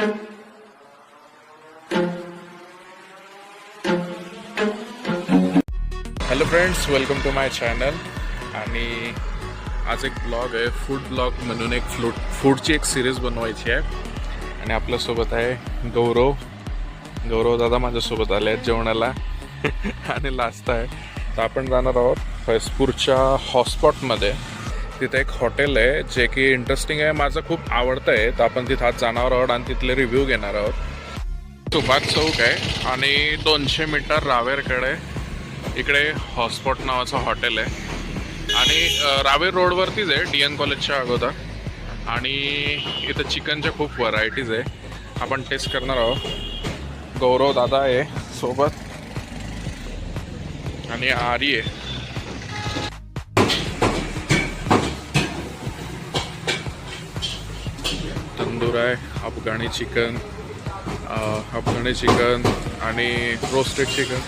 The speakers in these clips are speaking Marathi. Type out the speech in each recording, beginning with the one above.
Hello friends, welcome to my channel. आणि आज एक ब्लॉग आहे, फूड ब्लॉग म्हणून एक फूडची एक सिरीज बनवायची आहे. आणि आपल्यासोबत आहे गौरव दादा माझ्यासोबत आले आहेत जेवणाला आणि लास्ट आहे. तर आपण जाणार आहोत फैजपूरच्या हॉटस्पॉटमध्ये. तिथे एक हॉटेल आहे जे की इंटरेस्टिंग आहे, माझं खूप आवडतं आहे. तर आपण तिथं आज जाणार आहोत आणि तिथले रिव्ह्यू घेणार आहोत. सुभाष चौक आहे आणि 200 मीटर रावेरकडे इकडे हॉटस्पॉट नावाचं हॉटेल आहे. आणि रावेर रोडवरतीच आहे, DN कॉलेजच्या अगोदर. आणि इथं चिकनच्या खूप व्हरायटीज आहे, आपण टेस्ट करणार आहोत. गौरव दादा आहे सोबत आणि आरी आहे. तंदूर आहे, अफगाणी चिकन आणि रोस्टेड चिकन,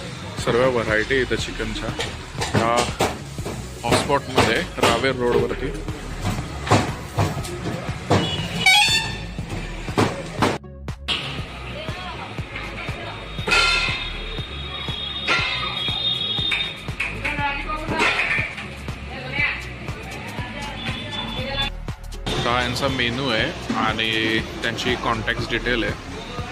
सर्व व्हरायटी इथं चिकनच्या ह्या हॉटस्पॉटमध्ये रावेर रोडवरती. हा यांचा मेनू आहे आणि त्यांची कॉन्टॅक्ट डिटेल आहे.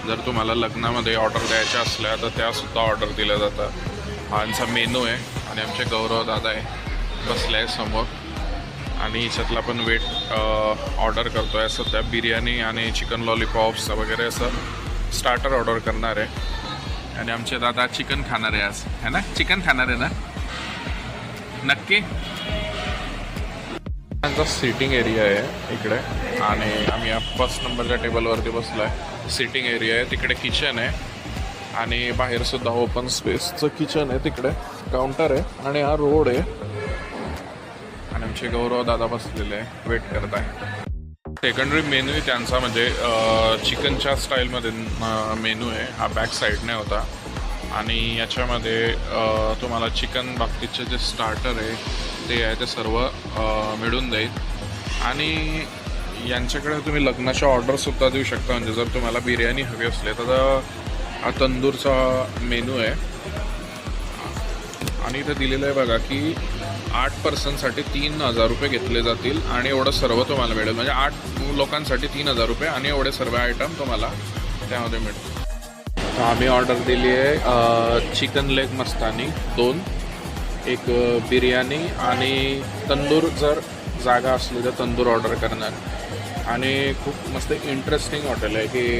जर तुम्हाला लग्नामध्ये ऑर्डर द्यायच्या असल्या तर त्यासुद्धा ऑर्डर दिल्या जातात. हा यांचा मेनू आहे. आणि आमचे गौरव दादा आहे बसले आहे समोर. आणि याच्यातला आपण ऑर्डर करतो आहे. सध्या बिर्याणी आणि चिकन लॉलीपॉप्स वगैरे असं स्टार्टर ऑर्डर करणार आहे. आणि आमचे दादा चिकन खाणार आहे आज, है ना? चिकन खाणार आहे ना नक्की? त्यांचा सिटिंग एरिया आहे इकडे. आणि आम्ही फर्स्ट नंबरच्या टेबलवरती बसलो आहे. सिटिंग एरिया आहे, तिकडे किचन आहे आणि बाहेरसुद्धा ओपन स्पेसचं किचन आहे. तिकडे काउंटर आहे आणि हा रोड आहे. आणि आमचे गौरव दादा बसलेले आहे, वेट करत आहे. सेकंडरी मेनू आहे त्यांचा, म्हणजे चिकनच्या स्टाईलमध्ये मेनू आहे. हा बॅक साईडने होता. आणि याच्यामध्ये तुम्हाला चिकन बाबतीचे जे स्टार्टर आहे ते आहे ते सर्व मिळून जाईल. आणि यांच्याकडे तुम्ही लग्नाच्या ऑर्डरसुद्धा देऊ शकता. म्हणजे जर तुम्हाला बिर्याणी हवी असली तर हा तंदूरचा मेनू आहे. आणि इथं दिलेलं आहे बघा की 8 पर्सनसाठी 3000 रुपये घेतले जातील आणि एवढं सर्व तुम्हाला मिळेल. म्हणजे 8 लोकांसाठी 3000 रुपये आणि एवढे सर्व आयटम तुम्हाला त्यामध्ये मिळतील. तर आम्ही ऑर्डर दिली आहे चिकन लेग मस्तानी 2, एक बिर्याणी आणि तंदूर. जर जागा असली तर तंदूर ऑर्डर करणार. आणि खूप मस्त इंटरेस्टिंग हॉटेल आहे की